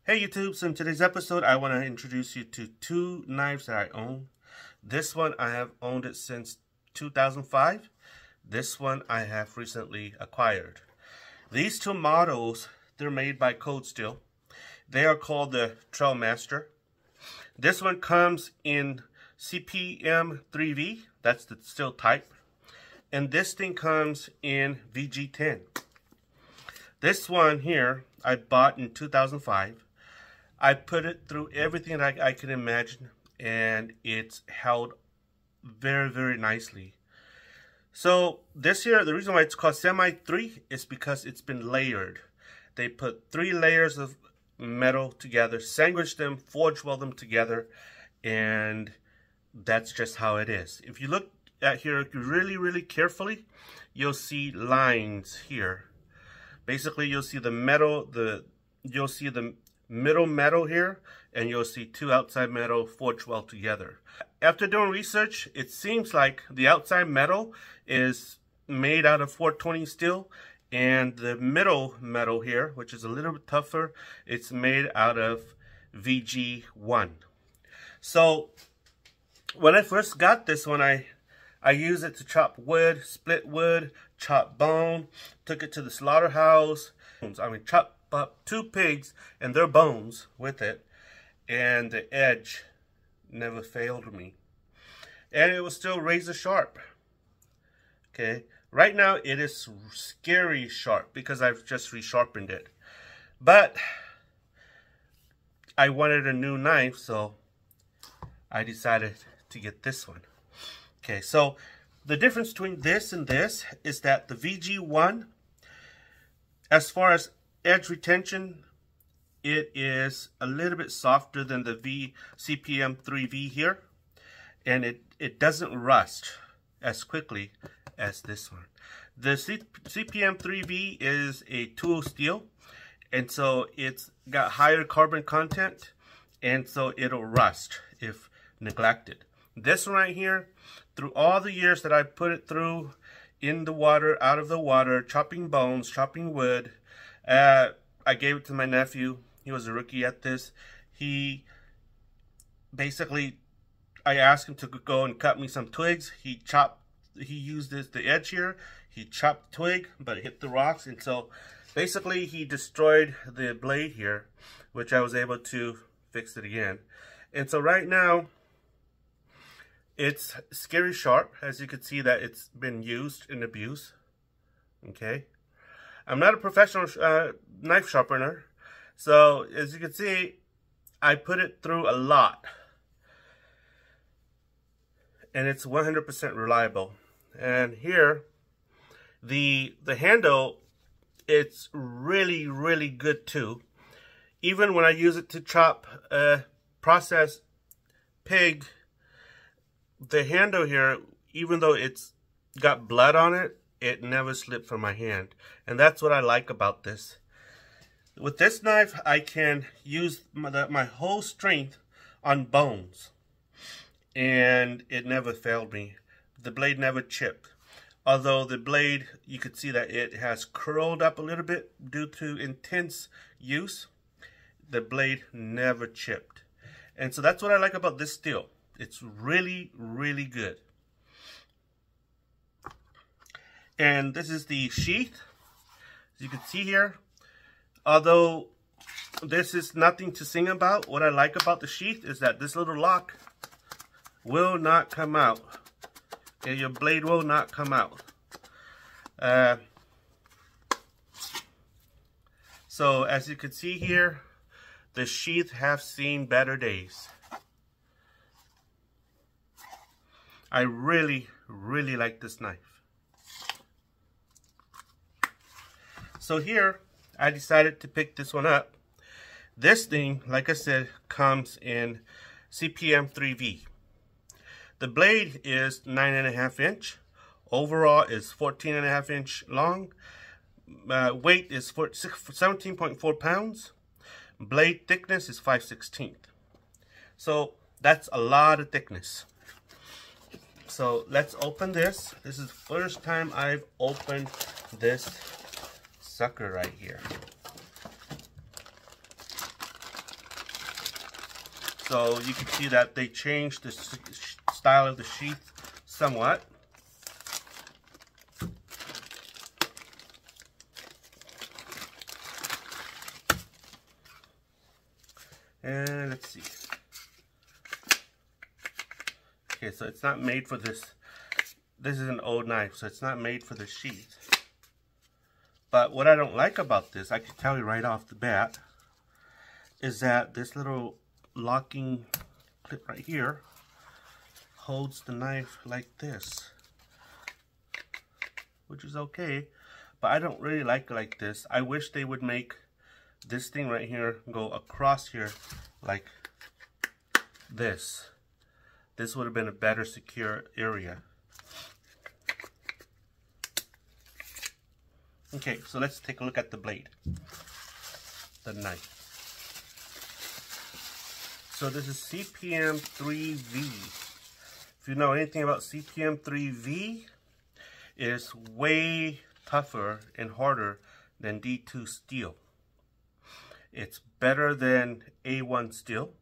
Hey YouTube, so in today's episode I want to introduce you to two knives that I own. This one I have owned it since 2005. This one I have recently acquired. These two models, they're made by Cold Steel. They are called the Trailmaster. This one comes in CPM 3V, that's the steel type. And this thing comes in VG10. This one here I bought in 2005. I put it through everything that I could imagine, and it's held very, very nicely. So this here, the reason why it's called Sanmai 3 is because it's been layered. They put 3 layers of metal together, sandwich them, forge weld them together, and that's just how it is. If you look at here really, really carefully, you'll see lines here. Basically, you'll see the metal, you'll see the middle metal here, and you'll see 2 outside metal forged weld together. After doing research, it seems like the outside metal is made out of 420 steel, and the middle metal here, which is a little bit tougher, it's made out of VG1. So when I first got this one, I used it to chop wood, split wood, chop bone, took it to the slaughterhouse. Chop up 2 pigs and their bones with it, and the edge never failed me. And it was still razor sharp. Okay, right now it is scary sharp because I've just resharpened it. But I wanted a new knife, so I decided to get this one. Okay, so the difference between this and this is that the VG1, as far as edge retention, it is a little bit softer than the CPM 3V here, and it doesn't rust as quickly as this one. The CPM 3V is a tool steel, and so it's got higher carbon content, and so it'll rust if neglected. This one right here, through all the years that I put it through, in the water, out of the water, chopping bones, chopping wood, I gave it to my nephew. He was a rookie at this. He basically, I asked him to go and cut me some twigs. He used the edge here. He chopped the twig, but it hit the rocks. And so basically he destroyed the blade here, which I was able to fix it again. And so right now, it's scary sharp. As you can see that it's been used and abused. Okay. I'm not a professional knife sharpener, so as you can see, I put it through a lot, and it's 100% reliable. And here, the handle, it's really, really good too. Even when I use it to chop processed pig, the handle here, even though it's got blood on it, it never slipped from my hand. And that's what I like about this. With this knife, I can use my whole strength on bones. And it never failed me. The blade never chipped. Although the blade, you could see that it has curled up a little bit due to intense use. The blade never chipped. And so that's what I like about this steel. It's really, really good. And this is the sheath, as you can see here. Although this is nothing to sing about, what I like about the sheath is that this little lock will not come out. And your blade will not come out. So as you can see here, the sheath have seen better days. I really, really like this knife. So here, I decided to pick this one up. This thing, like I said, comes in CPM 3V. The blade is 9.5 inch. Overall is 14.5 inch long. Weight is 17.4 pounds. Blade thickness is 5/16. So that's a lot of thickness. So let's open this. This is the first time I've opened this sucker right here. So you can see that they changed the style of the sheath somewhat. And let's see. Okay, so it's not made for this. This is an old knife, so it's not made for the sheath. But what I don't like about this, I can tell you right off the bat, is that this little locking clip right here holds the knife like this, which is okay, but I don't really like it like this. I wish they would make this thing right here go across here like this. This would have been a better secure area. Okay, so let's take a look at the blade, the knife. So this is CPM 3V. If you know anything about CPM 3V, it's way tougher and harder than D2 steel. It's better than A1 steel,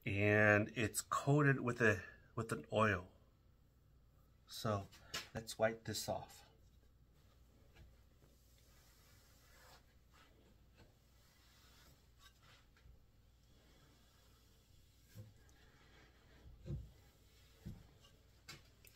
and it's coated with an oil. So let's wipe this off.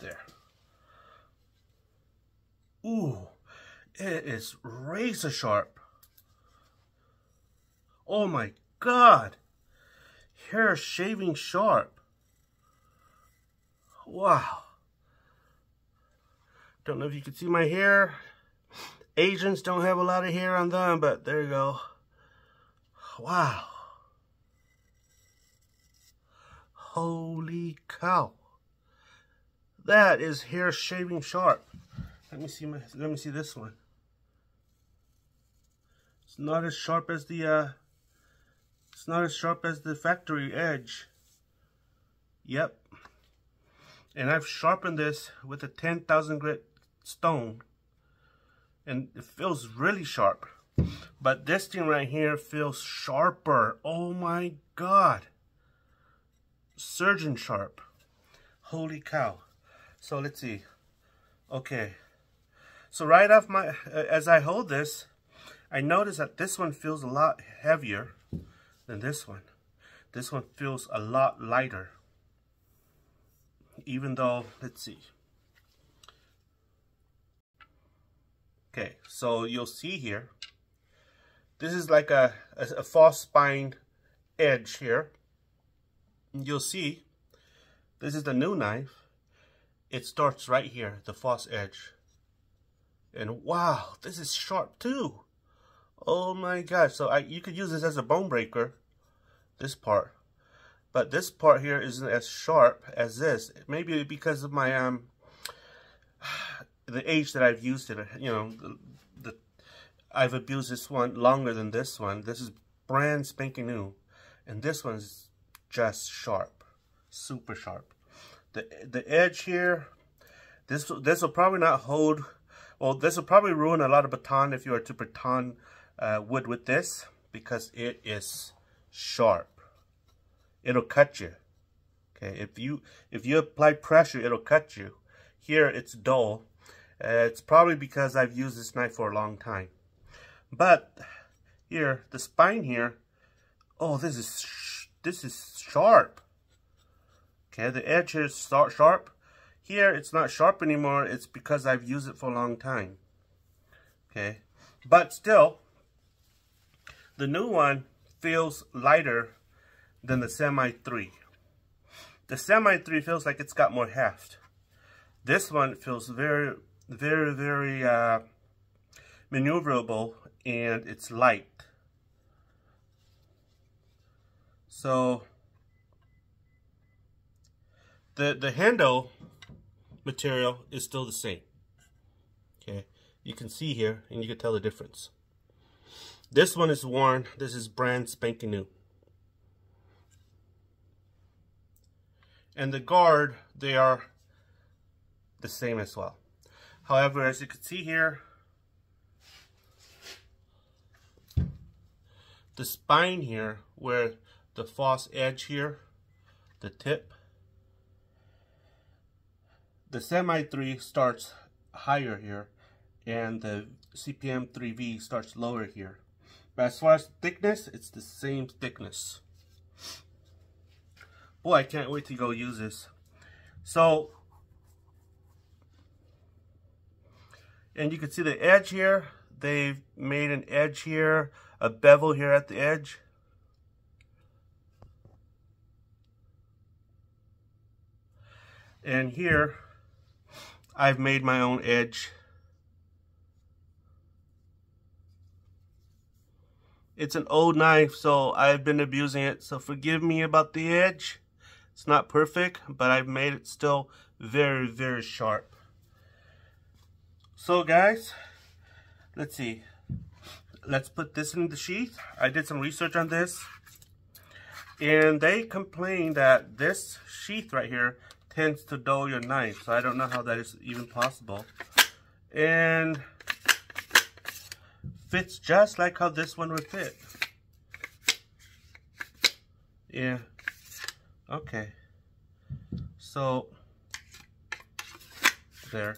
There. Ooh, it is razor sharp. Oh my God. Hair shaving sharp. Wow. Don't know if you can see my hair. Asians don't have a lot of hair on them, but there you go. Wow. Holy cow. That is hair shaving sharp. Let me see this one. It's not as sharp as the factory edge. Yep. And I've sharpened this with a 10,000 grit stone, and it feels really sharp. But this thing right here feels sharper. Oh my God. Surgeon sharp. Holy cow. So let's see. Okay. So right off as I hold this, I notice that this one feels a lot heavier than this one. This one feels a lot lighter. Even though, let's see. Okay, so you'll see here, this is like a false spine edge here. You'll see, this is the new knife. It starts right here, the false edge. And wow, this is sharp too. Oh my gosh, so you could use this as a bone breaker, this part. But this part here isn't as sharp as this. Maybe because of my the age that I've used it. You know, I've abused this one longer than this one. This is brand spanking new, and this one's just sharp, super sharp. The edge here, this will probably not hold. Well, this will probably ruin a lot of baton if you were to baton wood with this, because it is sharp. It'll cut you. Okay, if you apply pressure, it'll cut you. Here it's dull. It's probably because I've used this knife for a long time. But here, the spine here, oh, this is sharp. Okay, the edge here is sharp. Here it's not sharp anymore. It's because I've used it for a long time. Okay, but still, the new one feels lighter than the Sanmai 3. The Sanmai 3 feels like it's got more heft. This one feels very, very, very maneuverable, and it's light. So the handle material is still the same. Okay, you can see here, and you can tell the difference. This one is worn. This is brand spanking new. And the guard, they are the same as well. However, as you can see here, the spine here, where the false edge here, the tip. The Sanmai 3 starts higher here, and the CPM 3V starts lower here. But as far as thickness, it's the same thickness. Boy, I can't wait to go use this. So, and you can see the edge here. They've made an edge here, a bevel here at the edge. And here, I've made my own edge. It's an old knife, so I've been abusing it, so forgive me about the edge. It's not perfect, but I've made it still very, very sharp. So guys, let's see. Let's put this in the sheath. I did some research on this, and they complain that this sheath right here tends to dull your knife, so I don't know how that is even possible. And fits just like how this one would fit. Yeah. Okay. So there.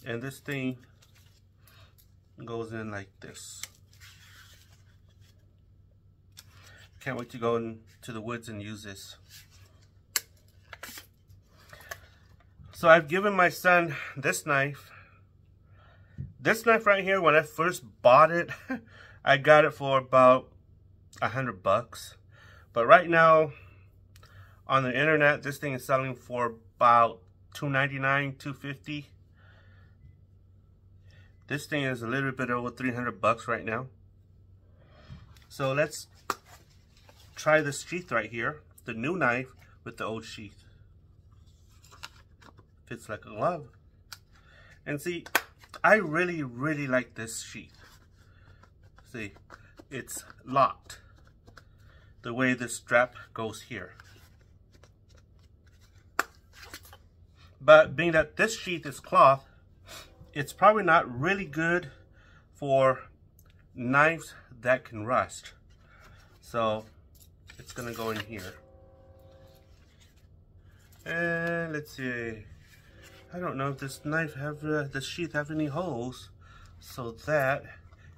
And this thing goes in like this. Can't wait to go into the woods and use this. So I've given my son this knife. This knife right here, when I first bought it, I got it for about $100. But right now, on the internet, this thing is selling for about $299, $250. This thing is a little bit over $300 right now. So let's try this sheath right here, the new knife with the old sheath. Fits like a glove. And see, I really, really like this sheath. See, it's locked. The way the strap goes here. But being that this sheath is cloth, it's probably not really good for knives that can rust. So it's gonna go in here. And let's see. I don't know if this knife have the sheath have any holes so that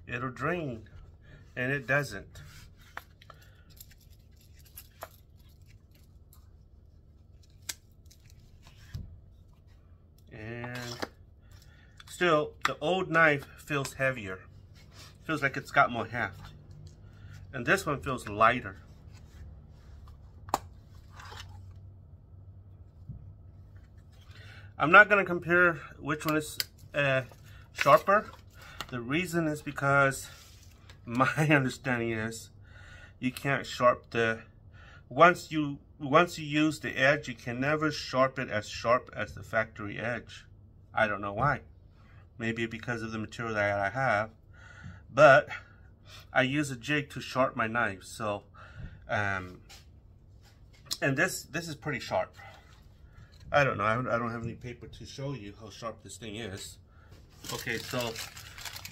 it'll drain, and it doesn't. And still, the old knife feels heavier. Feels like it's got more heft. And this one feels lighter. I'm not going to compare which one is sharper. The reason is because my understanding is you can't sharp the, once you use the edge, you can never sharpen it as sharp as the factory edge. I don't know why. Maybe because of the material that I have. But I use a jig to sharp my knife. So, and this is pretty sharp. I don't know. I don't have any paper to show you how sharp this thing is. Okay, so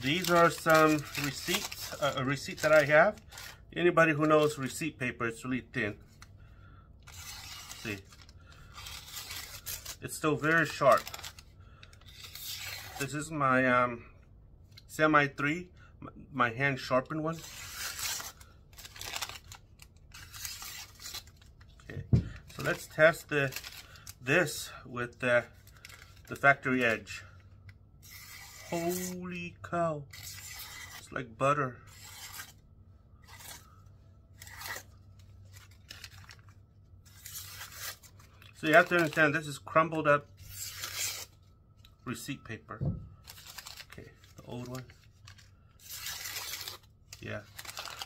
these are some receipts. A receipt that I have. Anybody who knows receipt paper, it's really thin. See, it's still very sharp. This is my Sanmai 3, my hand sharpened one. Okay, so let's test this with the factory edge. Holy cow, it's like butter. So you have to understand, this is crumbled up receipt paper. Okay, the old one. Yeah,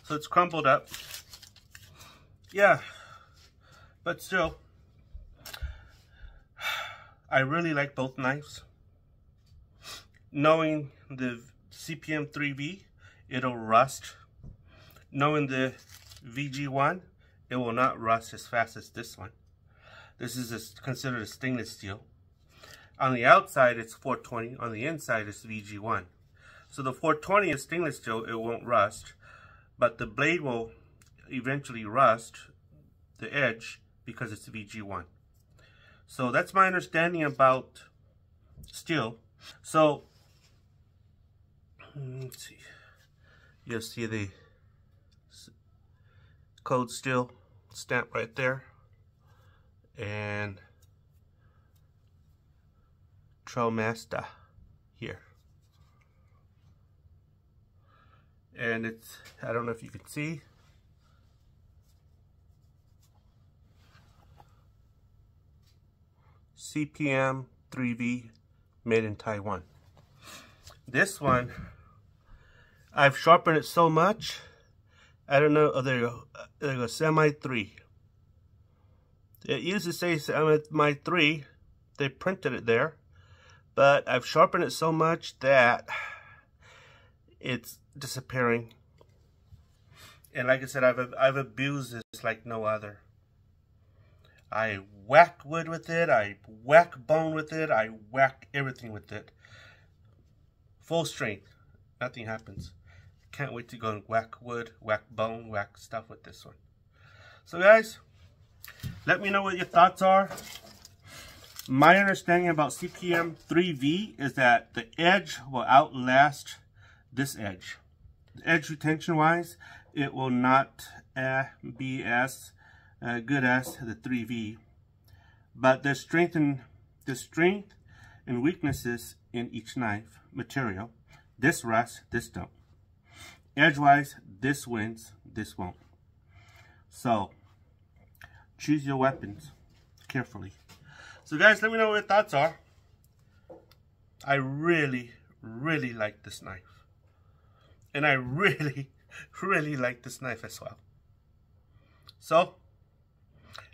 so it's crumpled up. Yeah, but still, I really like both knives. Knowing the CPM 3V, it'll rust. Knowing the VG1, it will not rust as fast as this one. This is considered a stainless steel. On the outside, it's 420. On the inside, it's VG1. So the 420 is stainless steel. It won't rust. But the blade will eventually rust the edge because it's VG1. So that's my understanding about steel. So let's see. You'll see the code steel stamp right there, and Tromasta here. And it's, I don't know if you can see, CPM 3V, made in Taiwan. This one, I've sharpened it so much, I don't know, oh, there you go, Sanmai 3. It used to say Sanmai 3, they printed it there, but I've sharpened it so much that it's disappearing. And like I said, I've abused this like no other. I whack wood with it, I whack bone with it, I whack everything with it. Full strength, nothing happens. Can't wait to go and whack wood, whack bone, whack stuff with this one. So guys, let me know what your thoughts are. My understanding about CPM 3V is that the edge will outlast this edge. The edge retention wise, it will not be as good as the 3V. But there's strength and weaknesses in each knife material. This rusts, this don't. Edge-wise, this wins, this won't. So, choose your weapons carefully. So guys, let me know what your thoughts are. I really, really like this knife. And I really, really like this knife as well. So,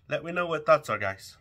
let me know what thoughts are, guys.